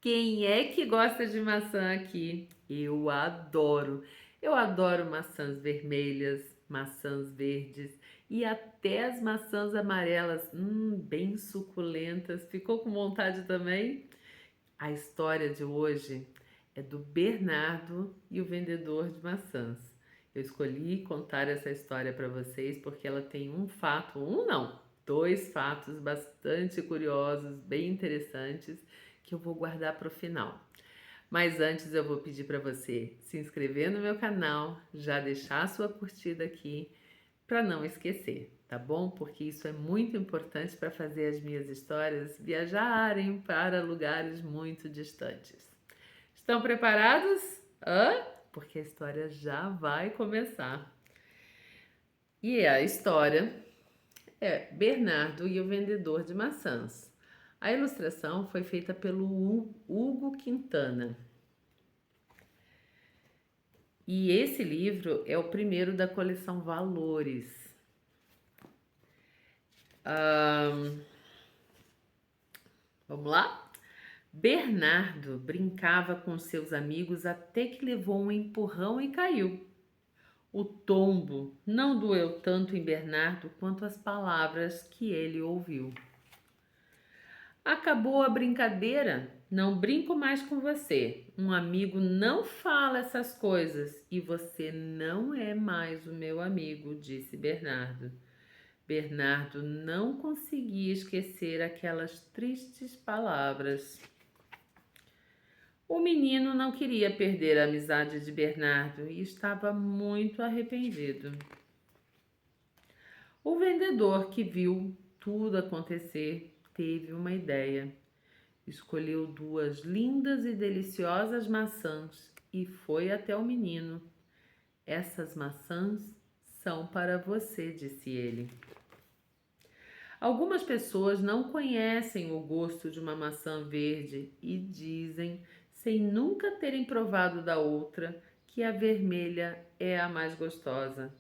Quem é que gosta de maçã aqui? Eu adoro. Eu adoro maçãs vermelhas, maçãs verdes e até as maçãs amarelas, bem suculentas. Ficou com vontade também? A história de hoje é do Bernardo e o vendedor de maçãs. Eu escolhi contar essa história para vocês porque ela tem um fato, um não, dois fatos bastante curiosos, bem interessantes, que eu vou guardar para o final. Mas antes eu vou pedir para você se inscrever no meu canal, já deixar a sua curtida aqui para não esquecer, tá bom? Porque isso é muito importante para fazer as minhas histórias viajarem para lugares muito distantes. Estão preparados? Hã? Porque a história já vai começar. E a história é Bernardo e o vendedor de maçãs. A ilustração foi feita pelo Hugo Quintana. E esse livro é o primeiro da coleção Valores. Vamos lá? Bernardo brincava com seus amigos até que levou um empurrão e caiu. O tombo não doeu tanto em Bernardo quanto as palavras que ele ouviu. Acabou a brincadeira? Não brinco mais com você. Um amigo não fala essas coisas e você não é mais o meu amigo, disse Bernardo. Bernardo não conseguia esquecer aquelas tristes palavras. O menino não queria perder a amizade de Bernardo e estava muito arrependido. O vendedor, que viu tudo acontecer, teve uma ideia. Escolheu duas lindas e deliciosas maçãs e foi até o menino. Essas maçãs são para você, disse ele. Algumas pessoas não conhecem o gosto de uma maçã verde e dizem, sem nunca terem provado da outra, que a vermelha é a mais gostosa.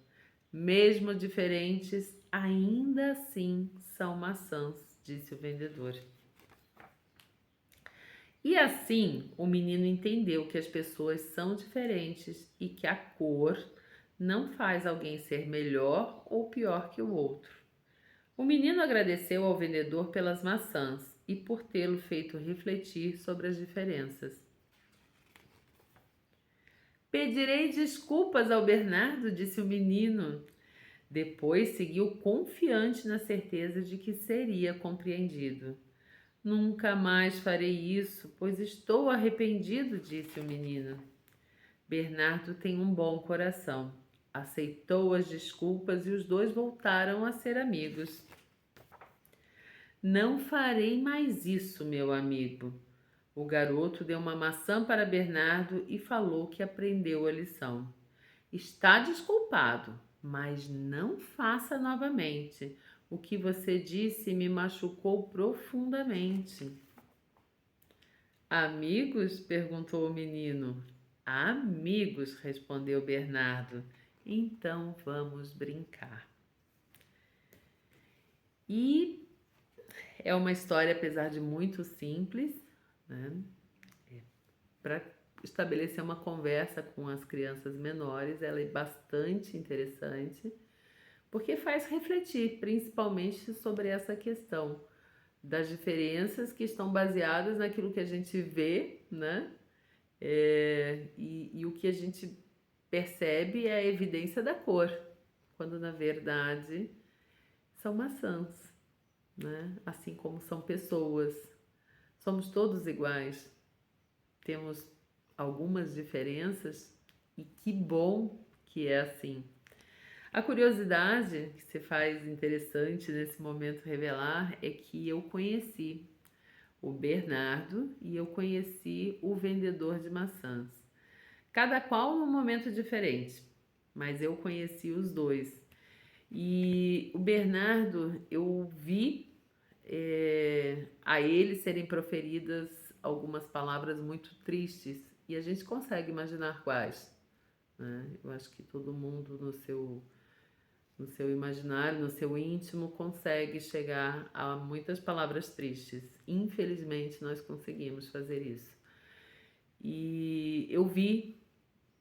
Mesmo diferentes, ainda assim são maçãs, disse o vendedor. E assim o menino entendeu que as pessoas são diferentes e que a cor não faz alguém ser melhor ou pior que o outro. O menino agradeceu ao vendedor pelas maçãs e por tê-lo feito refletir sobre as diferenças. Pedirei desculpas ao Bernardo, disse o menino. Depois seguiu confiante na certeza de que seria compreendido. Nunca mais farei isso, pois estou arrependido, disse o menino. Bernardo tem um bom coração. Aceitou as desculpas e os dois voltaram a ser amigos. Não farei mais isso, meu amigo. O garoto deu uma maçã para Bernardo e falou que aprendeu a lição. Está desculpado, mas não faça novamente. O que você disse me machucou profundamente. Amigos? Perguntou o menino. Amigos, respondeu Bernardo. Então vamos brincar. E é uma história, apesar de muito simples, né? Para estabelecer uma conversa com as crianças menores, ela é bastante interessante, porque faz refletir principalmente sobre essa questão das diferenças que estão baseadas naquilo que a gente vê, né? E o que a gente percebe é a evidência da cor, quando na verdade são maçãs, né? Assim como são pessoas. Somos todos iguais, temos algumas diferenças e que bom que é assim. A curiosidade que se faz interessante nesse momento revelar é que eu conheci o Bernardo e eu conheci o vendedor de maçãs. Cada qual num momento diferente, mas eu conheci os dois. E o Bernardo, eu vi a ele serem proferidas algumas palavras muito tristes e a gente consegue imaginar quais, né? Eu acho que todo mundo no seu no seu imaginário, no seu íntimo, consegue chegar a muitas palavras tristes. Infelizmente, nós conseguimos fazer isso. E eu vi,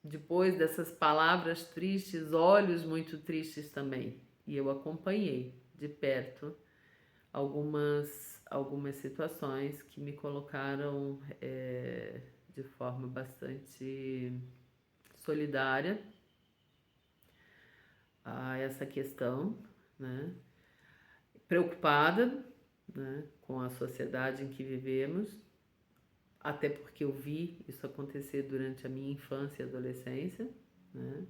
depois dessas palavras tristes, olhos muito tristes também. E eu acompanhei de perto algumas situações que me colocaram de forma bastante solidária a essa questão, né? Preocupada, né, com a sociedade em que vivemos, até porque eu vi isso acontecer durante a minha infância e adolescência, né?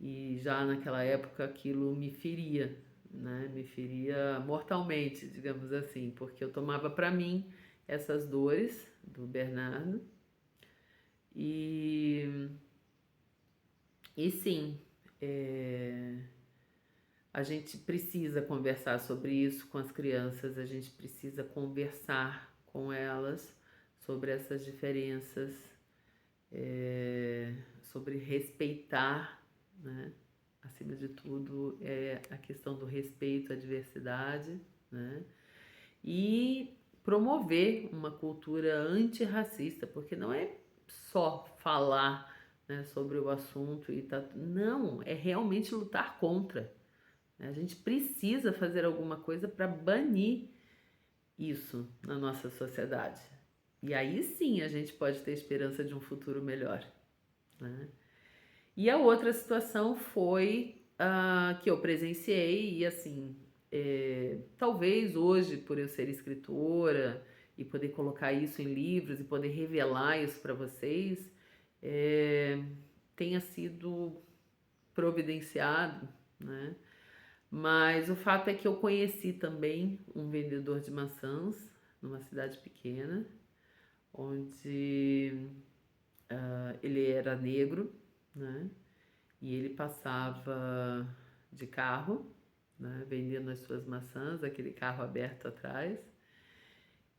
E já naquela época aquilo me feria, né? Me feria mortalmente, digamos assim, porque eu tomava para mim essas dores do Bernardo e sim, é, a gente precisa conversar sobre isso com as crianças, a gente precisa conversar com elas sobre essas diferenças, sobre respeitar, né? Acima de tudo, é a questão do respeito à diversidade, né? E promover uma cultura antirracista, porque não é só falar, né, sobre o assunto e tá, não, é realmente lutar contra. A gente precisa fazer alguma coisa para banir isso na nossa sociedade. E aí sim a gente pode ter esperança de um futuro melhor, né? E a outra situação foi que eu presenciei e assim, talvez hoje por eu ser escritora e poder colocar isso em livros e poder revelar isso para vocês, tenha sido providenciado, né? Mas o fato é que eu conheci também um vendedor de maçãs numa cidade pequena, onde ele era negro, né? E ele passava de carro, né? Vendendo as suas maçãs, aquele carro aberto atrás.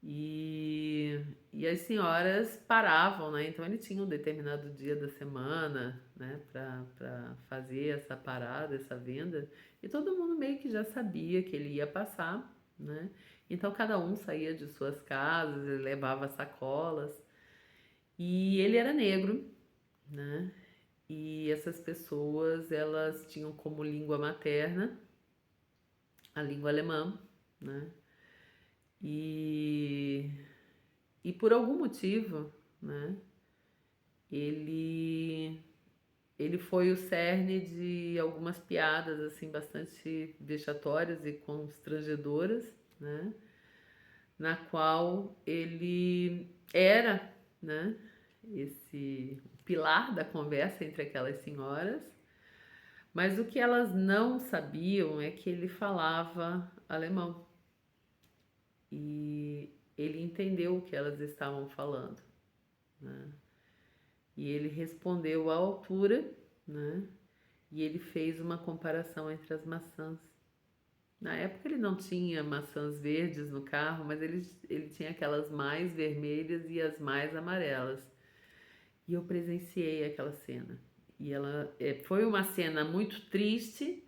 E as senhoras paravam, né? Então ele tinha um determinado dia da semana, né, para fazer essa parada, essa venda, e todo mundo meio que já sabia que ele ia passar, né? Então cada um saía de suas casas, ele levava sacolas, e ele era negro, né? E essas pessoas, elas tinham como língua materna a língua alemã, né? E por algum motivo, né, ele ele foi o cerne de algumas piadas assim bastante vexatórias e constrangedoras, né, na qual ele era, né, esse pilar da conversa entre aquelas senhoras, mas o que elas não sabiam é que ele falava alemão e ele entendeu o que elas estavam falando, né? E ele respondeu à altura, né? E ele fez uma comparação entre as maçãs. Na época ele não tinha maçãs verdes no carro, mas ele tinha aquelas mais vermelhas e as mais amarelas. E eu presenciei aquela cena. E ela foi uma cena muito triste,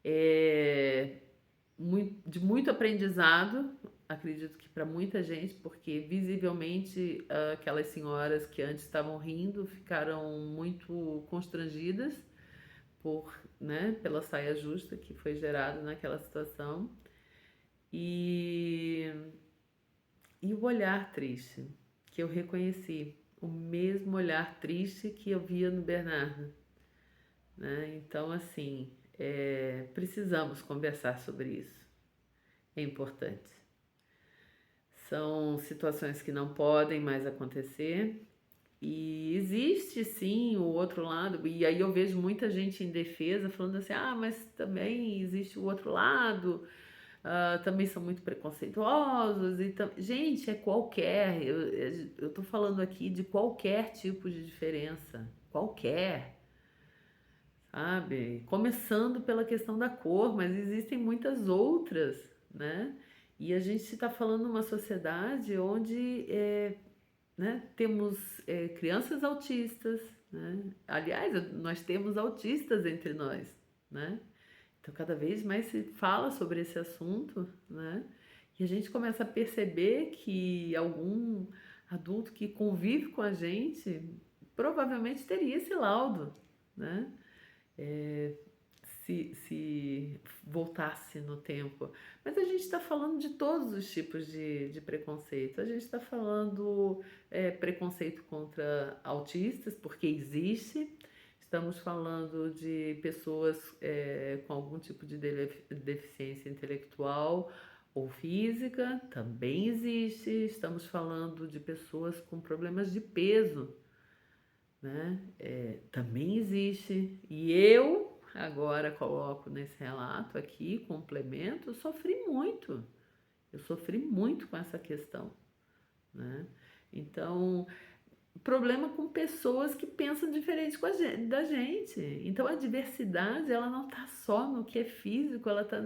é, de muito aprendizado, acredito que para muita gente, porque visivelmente aquelas senhoras que antes estavam rindo ficaram muito constrangidas por, né, pela saia justa que foi gerada naquela situação e, o olhar triste que eu reconheci, o mesmo olhar triste que eu via no Bernardo, né? Então assim, precisamos conversar sobre isso, é importante. São situações que não podem mais acontecer e existe sim o outro lado, e aí eu vejo muita gente em defesa falando assim: ah, mas também existe o outro lado, também são muito preconceituosos. Gente, é qualquer, eu tô falando aqui de qualquer tipo de diferença, qualquer, sabe? Começando pela questão da cor, mas existem muitas outras, né? E a gente está falando numa sociedade onde né, temos crianças autistas, né? Aliás, nós temos autistas entre nós, né? Então, cada vez mais se fala sobre esse assunto, né? E a gente começa a perceber que algum adulto que convive com a gente provavelmente teria esse laudo, né? Se voltasse no tempo. Mas a gente está falando de todos os tipos de preconceito. A gente está falando preconceito contra autistas, porque existe. Estamos falando de pessoas com algum tipo de deficiência intelectual ou física, também existe. Estamos falando de pessoas com problemas de peso, né? Também existe. E eu agora coloco nesse relato aqui, complemento, eu sofri muito com essa questão, né? Então, problema com pessoas que pensam diferente da gente. Então, a diversidade, ela não está só no que é físico, ela está,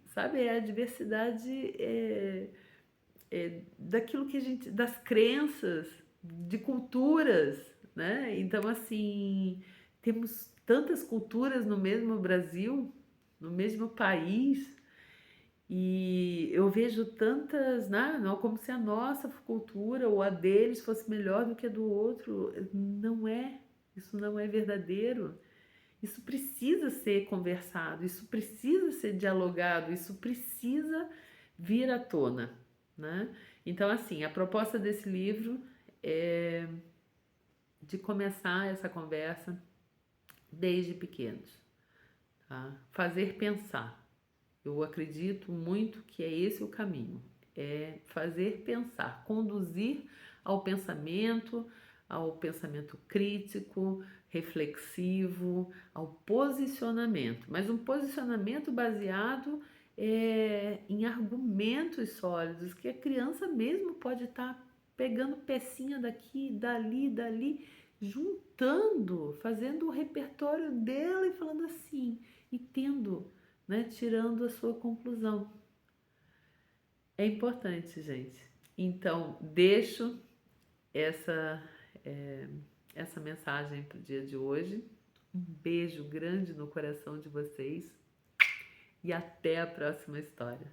sabe, a diversidade daquilo que a gente, das crenças, de culturas, né? Então, assim, temos tantas culturas no mesmo Brasil, no mesmo país, e eu vejo tantas, né? Não como se a nossa cultura ou a deles fosse melhor do que a do outro. Não é, isso não é verdadeiro. Isso precisa ser conversado, isso precisa ser dialogado, isso precisa vir à tona, né? Então, assim, a proposta desse livro é de começar essa conversa desde pequenos, tá? Fazer pensar. Eu acredito muito que é esse o caminho, é fazer pensar, conduzir ao pensamento crítico, reflexivo, ao posicionamento, mas um posicionamento baseado em argumentos sólidos, que a criança mesmo pode estar pegando pecinha daqui, dali, dali, juntando, fazendo o repertório dela e falando assim, e tendo, né, tirando a sua conclusão. É importante, gente. Então, deixo essa, é, essa mensagem para o dia de hoje. Um beijo grande no coração de vocês e até a próxima história.